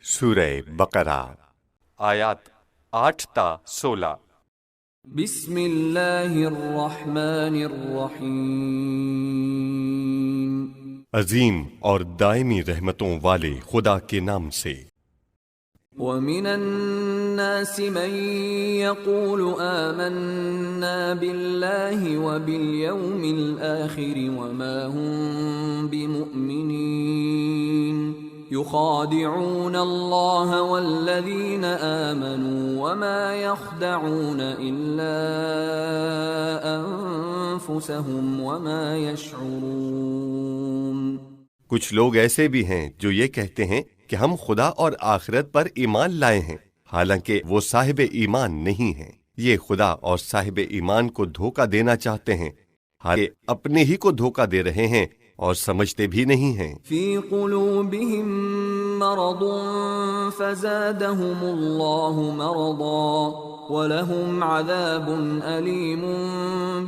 سورہ بقرہ آیات 8 تا 16۔ بسم اللہ الرحمن الرحیم۔ عظیم اور دائمی رحمتوں والے خدا کے نام سے۔ وَمِنَ النَّاسِ مَن يَقُولُ آمَنَّا بِاللَّهِ وَبِالْيَوْمِ الْآخِرِ وَمَا هُم بِمُؤْمِنِينَ يُخَادِعُونَ اللَّهَ وَالَّذِينَ آمَنُوا وَمَا يَخْدَعُونَ إِلَّا أَنفُسَهُمْ وَمَا يَشْعُرُونَ۔ کچھ لوگ ایسے بھی ہیں جو یہ کہتے ہیں کہ ہم خدا اور آخرت پر ایمان لائے ہیں، حالانکہ وہ صاحب ایمان نہیں ہیں۔ یہ خدا اور صاحب ایمان کو دھوکہ دینا چاہتے ہیں، حالانکہ اپنے ہی کو دھوکہ دے رہے ہیں اور سمجھتے بھی نہیں ہیں۔ فی قلوبہم مرض فزادہم اللہ مرضا وَلَهُمْ عَذَابٌ أَلِيمٌ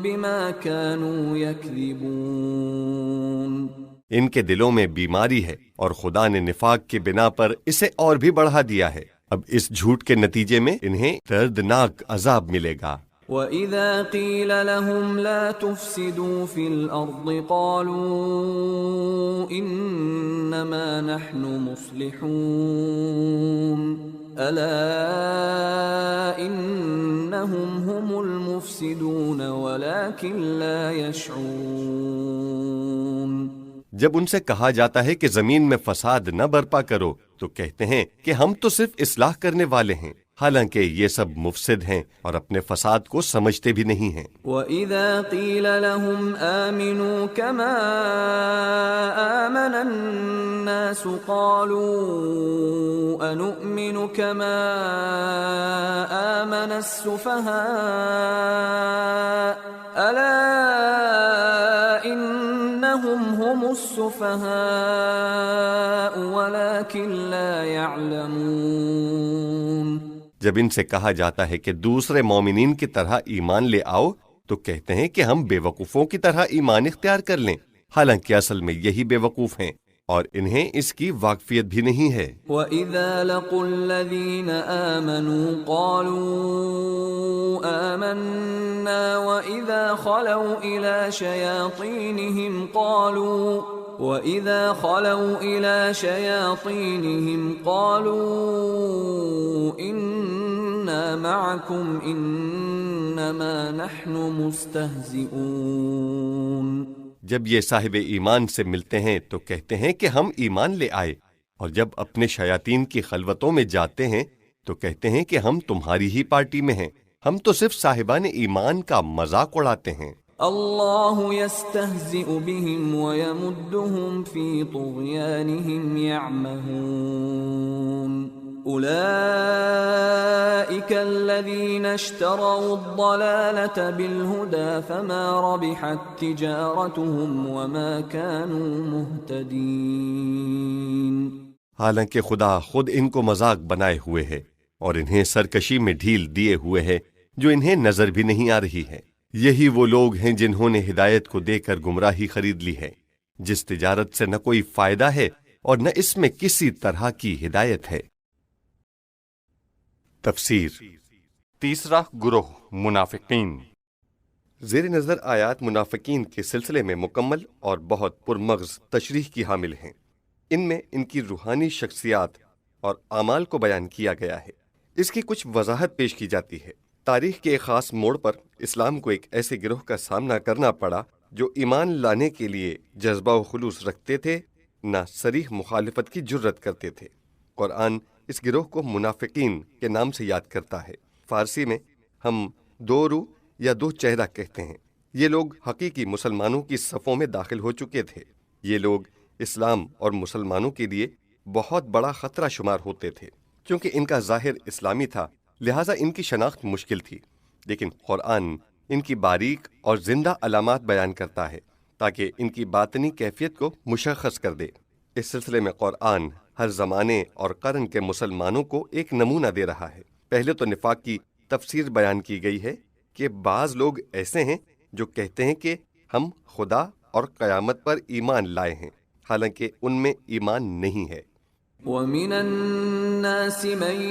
بِمَا كَانُوا يَكْذِبُونَ۔ ان کے دلوں میں بیماری ہے اور خدا نے نفاق کے بنا پر اسے اور بھی بڑھا دیا ہے۔ اب اس جھوٹ کے نتیجے میں انہیں دردناک عذاب ملے گا۔ وَإِذَا قِيلَ لَهُمْ لَا تُفْسِدُوا فِي الْأَرْضِ قَالُوا إِنَّمَا نَحْنُ مُصْلِحُونَ أَلَا إِنَّهُمْ هُمُ الْمُفْسِدُونَ وَلَكِنْ لَا يَشْعُرُونَ۔ جب ان سے کہا جاتا ہے کہ زمین میں فساد نہ برپا کرو تو کہتے ہیں کہ ہم تو صرف اصلاح کرنے والے ہیں، حالانکہ یہ سب مفسد ہیں اور اپنے فساد کو سمجھتے بھی نہیں ہیں۔ وَإِذَا قِيلَ لَهُمْ آمِنُوا كَمَا آمَنَ النَّاسُ قَالُوا أَنُؤْمِنُ كَمَا آمَنَ السُّفَهَاءُ أَلَا إِنَّهُمْ هُمُ السُّفَهَاءُ وَلَكِنْ لَا يَعْلَمُونَ۔ جب ان سے کہا جاتا ہے کہ دوسرے مومنین کی طرح ایمان لے آؤ تو کہتے ہیں کہ ہم بے وقوفوں کی طرح ایمان اختیار کر لیں، حالانکہ اصل میں یہی بے وقوف ہیں اور انہیں اس کی واقفیت بھی نہیں ہے۔ وَإِذَا لَقُوا الَّذِينَ آمَنُوا قَالُوا آمَنَّا وَإِذَا خَلَوْا إِلَى شَيَاطِينِهِمْ قَالُوا إِنَّا مَعَكُمْ إِنَّمَا نَحْنُ مُسْتَهْزِئُونَ۔ جب یہ صاحب ایمان سے ملتے ہیں تو کہتے ہیں کہ ہم ایمان لے آئے، اور جب اپنے شیاطین کی خلوتوں میں جاتے ہیں تو کہتے ہیں کہ ہم تمہاری ہی پارٹی میں ہیں، ہم تو صرف صاحبان ایمان کا مذاق اڑاتے ہیں۔ اللہ یستہزئ بہم ویمدہم فی طغیانہم یعمہون۔ اولئک الذین اشتروا الضلالة بالہدى فما ربحت تجارتہم وما كانوا مہتدین۔ حالانکہ خدا خود ان کو مذاق بنائے ہوئے ہے اور انہیں سرکشی میں ڈھیل دیے ہوئے ہے جو انہیں نظر بھی نہیں آ رہی ہے۔ یہی وہ لوگ ہیں جنہوں نے ہدایت کو دے کر گمراہی خرید لی ہے، جس تجارت سے نہ کوئی فائدہ ہے اور نہ اس میں کسی طرح کی ہدایت ہے۔ تفسیر۔ تیسرا گروہ منافقین۔ زیر نظر آیات منافقین کے سلسلے میں مکمل اور بہت پرمغز تشریح کی حامل ہیں۔ ان میں ان کی روحانی شخصیات اور اعمال کو بیان کیا گیا ہے۔ اس کی کچھ وضاحت پیش کی جاتی ہے۔ تاریخ کے ایک خاص موڑ پر اسلام کو ایک ایسے گروہ کا سامنا کرنا پڑا جو ایمان لانے کے لیے جذبہ و خلوص رکھتے تھے، نہ صریح مخالفت کی جرت کرتے تھے۔ قرآن اس گروہ کو منافقین کے نام سے یاد کرتا ہے۔ فارسی میں ہم دو روح یا دو چہرہ کہتے ہیں۔ یہ لوگ حقیقی مسلمانوں کی صفوں میں داخل ہو چکے تھے۔ یہ لوگ اسلام اور مسلمانوں کے لیے بہت بڑا خطرہ شمار ہوتے تھے۔ کیونکہ ان کا ظاہر اسلامی تھا لہٰذا ان کی شناخت مشکل تھی، لیکن قرآن ان کی باریک اور زندہ علامات بیان کرتا ہے تاکہ ان کی باطنی کیفیت کو مشخص کر دے۔ اس سلسلے میں قرآن ہر زمانے اور قرن کے مسلمانوں کو ایک نمونہ دے رہا ہے۔ پہلے تو نفاق کی تفسیر بیان کی گئی ہے کہ بعض لوگ ایسے ہیں جو کہتے ہیں کہ ہم خدا اور قیامت پر ایمان لائے ہیں، حالانکہ ان میں ایمان نہیں ہے۔ وَمِنَ النَّاسِ مَن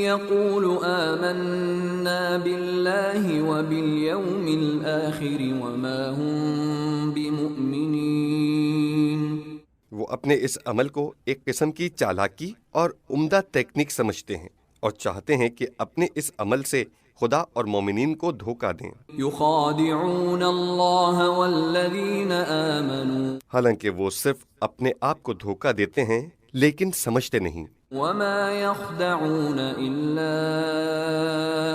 يَقُولُ آمَنَّا بِاللَّهِ وَبِالْيَوْمِ الْآخِرِ وَمَا هُم بِمُؤْمِنِينَ۔ وہ اپنے اس عمل کو ایک قسم کی چالاکی اور عمدہ تکنیک سمجھتے ہیں اور چاہتے ہیں کہ اپنے اس عمل سے خدا اور مومنین کو دھوکہ دیں، يُخَادِعُونَ اللَّهَ وَالَّذِينَ آمَنُوا حالانکہ وہ صرف اپنے آپ کو دھوکہ دیتے ہیں لیکن سمجھتے نہیں۔ وَمَا يَخْدَعُونَ إِلَّا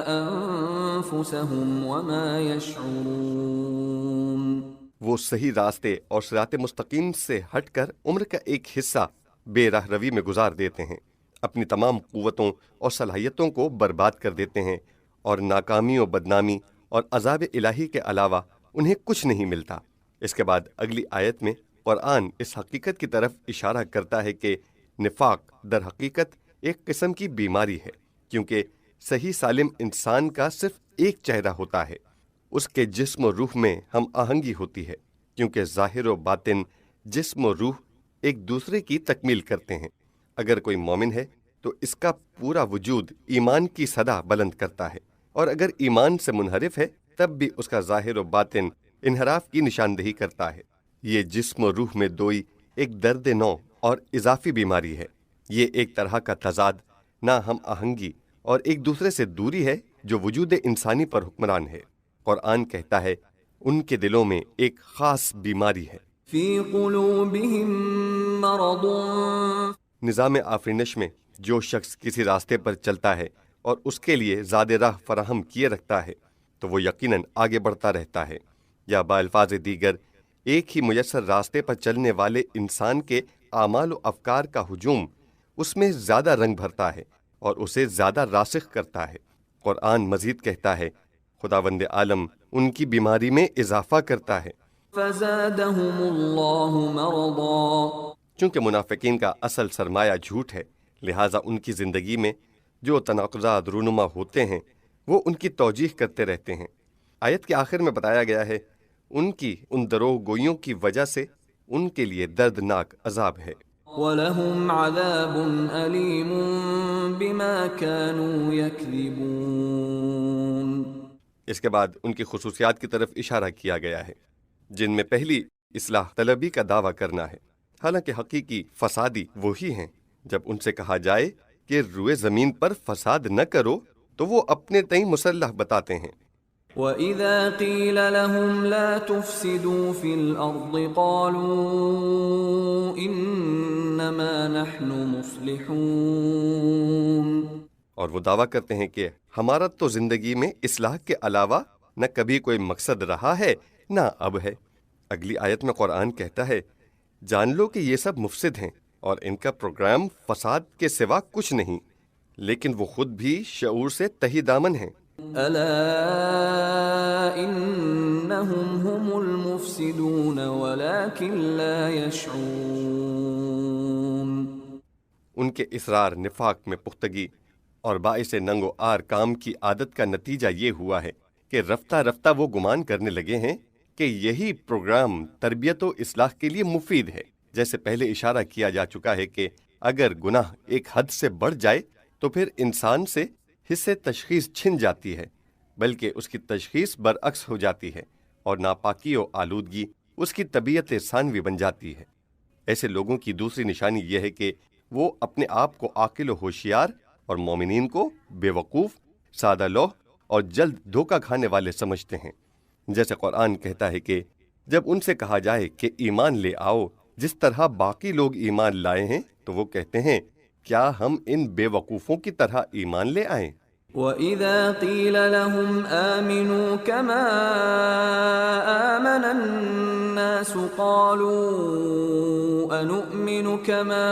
أَنفُسَهُمْ وَمَا يَشْعُرُونَ۔ وہ صحیح راستے اور صراط مستقیم سے ہٹ کر عمر کا ایک حصہ بے راہ روی میں گزار دیتے ہیں، اپنی تمام قوتوں اور صلاحیتوں کو برباد کر دیتے ہیں، اور ناکامی و بدنامی اور عذاب الہی کے علاوہ انہیں کچھ نہیں ملتا۔ اس کے بعد اگلی آیت میں قرآن اس حقیقت کی طرف اشارہ کرتا ہے کہ نفاق در حقیقت ایک قسم کی بیماری ہے، کیونکہ صحیح سالم انسان کا صرف ایک چہرہ ہوتا ہے، اس کے جسم و روح میں ہم آہنگی ہوتی ہے، کیونکہ ظاہر و باطن، جسم و روح ایک دوسرے کی تکمیل کرتے ہیں۔ اگر کوئی مومن ہے تو اس کا پورا وجود ایمان کی صدا بلند کرتا ہے، اور اگر ایمان سے منحرف ہے تب بھی اس کا ظاہر و باطن انحراف کی نشاندہی کرتا ہے۔ یہ جسم و روح میں دوئی ایک درد نو اور اضافی بیماری ہے۔ یہ ایک طرح کا تضاد، نہ ہم آہنگی اور ایک دوسرے سے دوری ہے جو وجود انسانی پر حکمران ہے۔ قرآن کہتا ہے ان کے دلوں میں ایک خاص بیماری ہے۔ فی قلوبہم مرض، نظام آفرینش میں جو شخص کسی راستے پر چلتا ہے اور اس کے لیے زاد راہ فراہم کیے رکھتا ہے تو وہ یقیناً آگے بڑھتا رہتا ہے، یا بالفاظ دیگر ایک ہی میسر راستے پر چلنے والے انسان کے اعمال و افکار کا ہجوم اس میں زیادہ رنگ بھرتا ہے اور اسے زیادہ راسخ کرتا ہے۔ قرآن مزید کہتا ہے خداوند عالم ان کی بیماری میں اضافہ کرتا ہے۔ فزادہم اللہ مرضا، چونکہ منافقین کا اصل سرمایہ جھوٹ ہے، لہٰذا ان کی زندگی میں جو تناقضات رونما ہوتے ہیں وہ ان کی توجیح کرتے رہتے ہیں۔ آیت کے آخر میں بتایا گیا ہے ان کی ان دروغ گوئیوں کی وجہ سے ان کے لیے دردناک عذاب ہے۔ وَلَهُمْ عَذَابٌ أَلِيمٌ بِمَا كَانُوا يَكْذِبُونَ۔ اس کے بعد ان کی خصوصیات کی طرف اشارہ کیا گیا ہے، جن میں پہلی اصلاح طلبی کا دعویٰ کرنا ہے، حالانکہ حقیقی فسادی وہی ہیں۔ جب ان سے کہا جائے کہ روئے زمین پر فساد نہ کرو تو وہ اپنے تئیں مسلح بتاتے ہیں۔ وَإِذَا قِيلَ لَهُمْ لَا تُفْسِدُوا فِي الْأَرْضِ قَالُوا إِنَّمَا نَحْنُ مُصْلِحُونَ۔ اور وہ دعویٰ کرتے ہیں کہ ہمارا تو زندگی میں اصلاح کے علاوہ نہ کبھی کوئی مقصد رہا ہے نہ اب ہے۔ اگلی آیت میں قرآن کہتا ہے جان لو کہ یہ سب مفسد ہیں اور ان کا پروگرام فساد کے سوا کچھ نہیں، لیکن وہ خود بھی شعور سے تہی دامن ہیں۔ أَلَا إِنَّهُمْ هُمُ الْمُفْسِدُونَ وَلَكِنْ لَا يَشْعُرُونَ۔ ان کے اصرار نفاق میں پختگی اور باعث ننگ و آر کام کی عادت کا نتیجہ یہ ہوا ہے کہ رفتہ رفتہ وہ گمان کرنے لگے ہیں کہ یہی پروگرام تربیت و اصلاح کے لیے مفید ہے۔ جیسے پہلے اشارہ کیا جا چکا ہے کہ اگر گناہ ایک حد سے بڑھ جائے تو پھر انسان سے حصے تشخیص چھن جاتی ہے، بلکہ اس کی تشخیص برعکس ہو جاتی ہے اور ناپاکی و آلودگی اس کی طبیعت ثانوی بن جاتی ہے۔ ایسے لوگوں کی دوسری نشانی یہ ہے کہ وہ اپنے آپ کو عاقل و ہوشیار اور مومنین کو بے وقوف، سادہ لوح اور جلد دھوکہ کھانے والے سمجھتے ہیں۔ جیسے قرآن کہتا ہے کہ جب ان سے کہا جائے کہ ایمان لے آؤ جس طرح باقی لوگ ایمان لائے ہیں تو وہ کہتے ہیں کیا ہم ان بے وقوفوں کی طرح ایمان لے آئیں؟ وَإِذَا قِيلَ لَهُمْ آمِنُوا كَمَا آمَنَ النَّاسُ قَالُوا أَنُؤْمِنُ كَمَا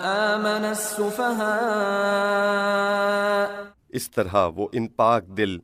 آمَنَ السُّفَهَاءُ۔ اس طرح وہ ان پاک دل،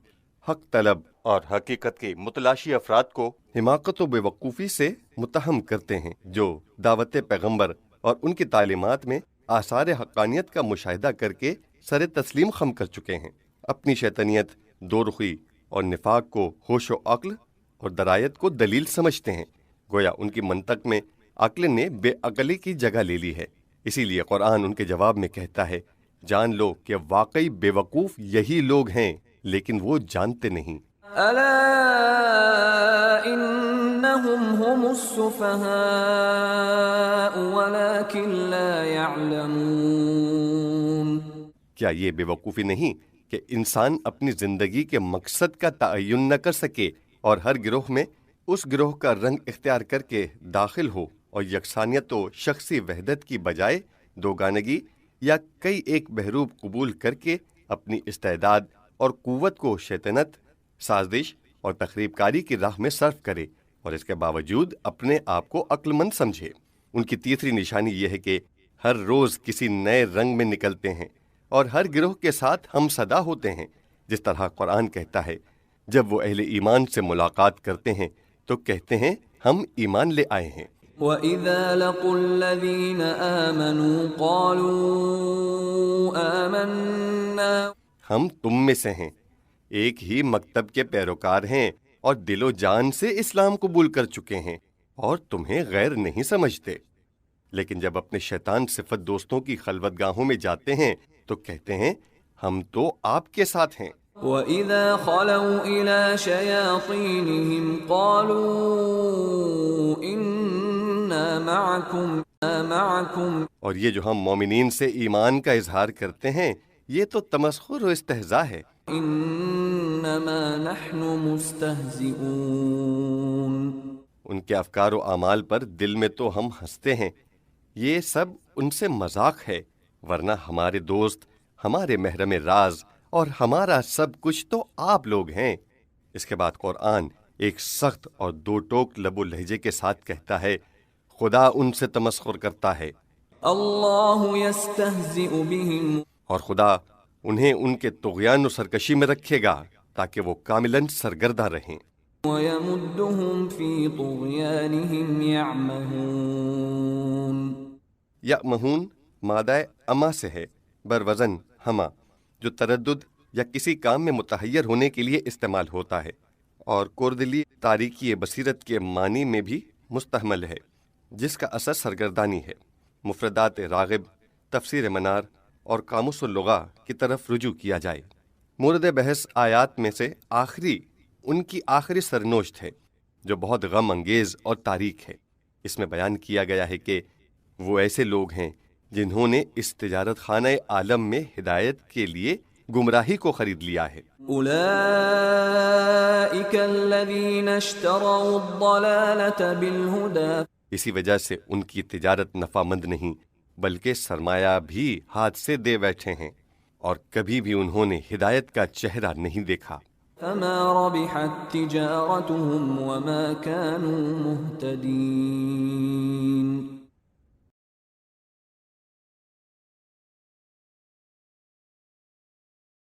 حق طلب اور حقیقت کے متلاشی افراد کو حماقت و بے وقوفی سے متہم کرتے ہیں، جو دعوت پیغمبر اور ان کی تعلیمات میں آثار حقانیت کا مشاہدہ کر کے سر تسلیم خم کر چکے ہیں۔ اپنی شیطنیت، دو رخی اور نفاق کو ہوش و عقل اور درایت کو دلیل سمجھتے ہیں، گویا ان کی منطق میں عقل نے بے عقلی کی جگہ لے لی ہے۔ اسی لیے قرآن ان کے جواب میں کہتا ہے، جان لو کہ واقعی بے وقوف یہی لوگ ہیں، لیکن وہ جانتے نہیں۔ ألا إنهم هم السفهاء ولكن لا يعلمون۔ کیا یہ بے وقوفی نہیں کہ انسان اپنی زندگی کے مقصد کا تعین نہ کر سکے اور ہر گروہ میں اس گروہ کا رنگ اختیار کر کے داخل ہو اور یکسانیت و شخصی وحدت کی بجائے دوگانگی یا کئی ایک بحروب قبول کر کے اپنی استعداد اور قوت کو شیطنت، سازش اور تخریب کاری کی راہ میں صرف کرے اور اس کے باوجود اپنے آپ کو عقل مند سمجھے۔ ان کی تیسری نشانی یہ ہے کہ ہر روز کسی نئے رنگ میں نکلتے ہیں اور ہر گروہ کے ساتھ ہم صدا ہوتے ہیں، جس طرح قرآن کہتا ہے جب وہ اہل ایمان سے ملاقات کرتے ہیں تو کہتے ہیں ہم ایمان لے آئے ہیں۔ وَإِذَا لَقُوا الَّذِينَ آمَنُوا قَالُوا آمَنَّا۔ ہم تم میں سے ہیں، ایک ہی مکتب کے پیروکار ہیں اور دل و جان سے اسلام قبول کر چکے ہیں اور تمہیں غیر نہیں سمجھتے، لیکن جب اپنے شیطان صفت دوستوں کی خلوت گاہوں میں جاتے ہیں تو کہتے ہیں ہم تو آپ کے ساتھ ہیں۔ وَإِذَا خَلَوْا إِلَى شَيَاطِينِهِمْ قَالُوا إِنَّا مَعَكُمْ۔ اور یہ جو ہم مومنین سے ایمان کا اظہار کرتے ہیں یہ تو تمسخر و استہزاء ہے۔ إِنَّمَا نَحْنُ مُسْتَهْزِئُونَ۔ ان کے افکار و اعمال پر دل میں تو ہم ہنستے ہیں، یہ سب ان سے مذاق ہے، ورنہ ہمارے دوست، ہمارے محرم راز اور ہمارا سب کچھ تو آپ لوگ ہیں۔ اس کے بعد قرآن ایک سخت اور دو ٹوک لب و لہجے کے ساتھ کہتا ہے خدا ان سے تمسخر کرتا ہے، اللہ یستہزئ بہم۔ اور خدا انہیں ان کے طغیان و سرکشی میں رکھے گا تاکہ وہ کاملاً سرگردہ رہیں۔ وَيَمُدُّهُمْ فِي طُغْيَانِهِمْ يَعْمَهُونَ۔ یأمہون مادہ اما سے ہے، بروزن ہما، جو تردد یا کسی کام میں متحیر ہونے کے لیے استعمال ہوتا ہے، اور کوردلی تاریکی بصیرت کے معنی میں بھی مستحمل ہے، جس کا اثر سرگردانی ہے۔ مفردات راغب، تفسیر منار اور قاموس اللغہ کی طرف رجوع کیا جائے۔ مورد بحث آیات میں سے آخری ان کی آخری سرنوشت ہے جو بہت غم انگیز اور تاریک ہے۔ اس میں بیان کیا گیا ہے کہ وہ ایسے لوگ ہیں جنہوں نے اس تجارت خانہ عالم میں ہدایت کے لیے گمراہی کو خرید لیا ہے۔ اولئک الذین اشتروا الضلالة بالہدى۔ اسی وجہ سے ان کی تجارت نفع مند نہیں بلکہ سرمایہ بھی ہاتھ سے دے بیٹھے ہیں، اور کبھی بھی انہوں نے ہدایت کا چہرہ نہیں دیکھا۔ فما ربحت تجارتهم وما كانوا مهتدين۔